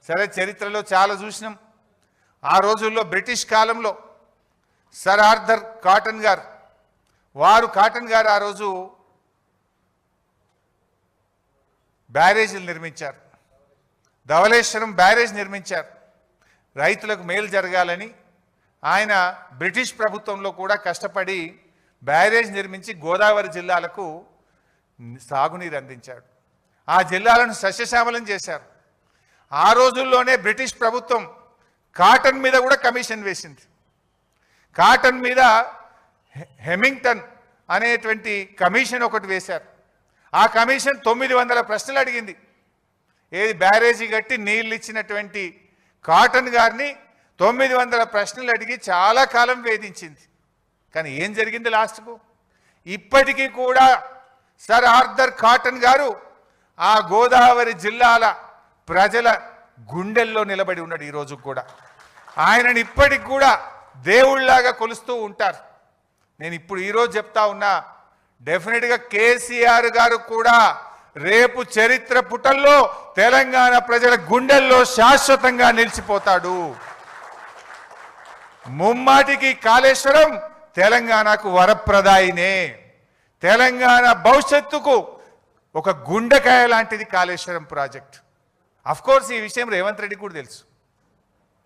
సరే చరిత్రలో చాలా చూసినాం. ఆ రోజుల్లో బ్రిటిష్ కాలంలో సర్ ఆర్థర్ కాటన్ గారు ఆ రోజు బ్యారేజీలు నిర్మించారు. ధవళేశ్వరం బ్యారేజ్ నిర్మించారు. రైతులకు మేలు జరగాలని ఆయన బ్రిటిష్ ప్రభుత్వంలో కూడా కష్టపడి బ్యారేజ్ నిర్మించి గోదావరి జిల్లాలకు సాగునీరు అందించాడు. ఆ జిల్లాలను సస్యశ్యామలం చేశారు. ఆ రోజుల్లోనే బ్రిటిష్ ప్రభుత్వం కాటన్ మీద కూడా కమిషన్ వేసింది. కాటన్ మీద హెమింగ్టన్ అనేటువంటి కమిషన్ ఒకటి వేశారు. ఆ కమిషన్ 900 ప్రశ్నలు అడిగింది. ఏది బ్యారేజీ కట్టి నీళ్ళు ఇచ్చినటువంటి కాటన్ గారిని 900 ప్రశ్నలు అడిగి చాలా కాలం వేధించింది. కానీ ఏం జరిగింది లాస్ట్కు? ఇప్పటికీ కూడా సర్ ఆర్థర్ కాటన్ గారు ఆ గోదావరి జిల్లాల ప్రజల గుండెల్లో నిలబడి ఉన్నాడు. ఈరోజు కూడా ఆయనని ఇప్పటికి కూడా దేవుళ్లాగా కొలుస్తూ ఉంటారు. నేను ఇప్పుడు ఈరోజు చెప్తా ఉన్నా, డెఫినెట్గా కేసీఆర్ గారు కూడా రేపు చరిత్ర పుటల్లో తెలంగాణ ప్రజల గుండెల్లో శాశ్వతంగా నిలిచిపోతాడు. ముమ్మాటికి కాళేశ్వరం తెలంగాణకు వరప్రదాయినే. తెలంగాణ భవిష్యత్తుకు ఒక గుండెకాయ లాంటిది కాళేశ్వరం ప్రాజెక్ట్. అఫ్ కోర్స్ ఈ విషయం రేవంత్ రెడ్డి కూడా తెలుసు.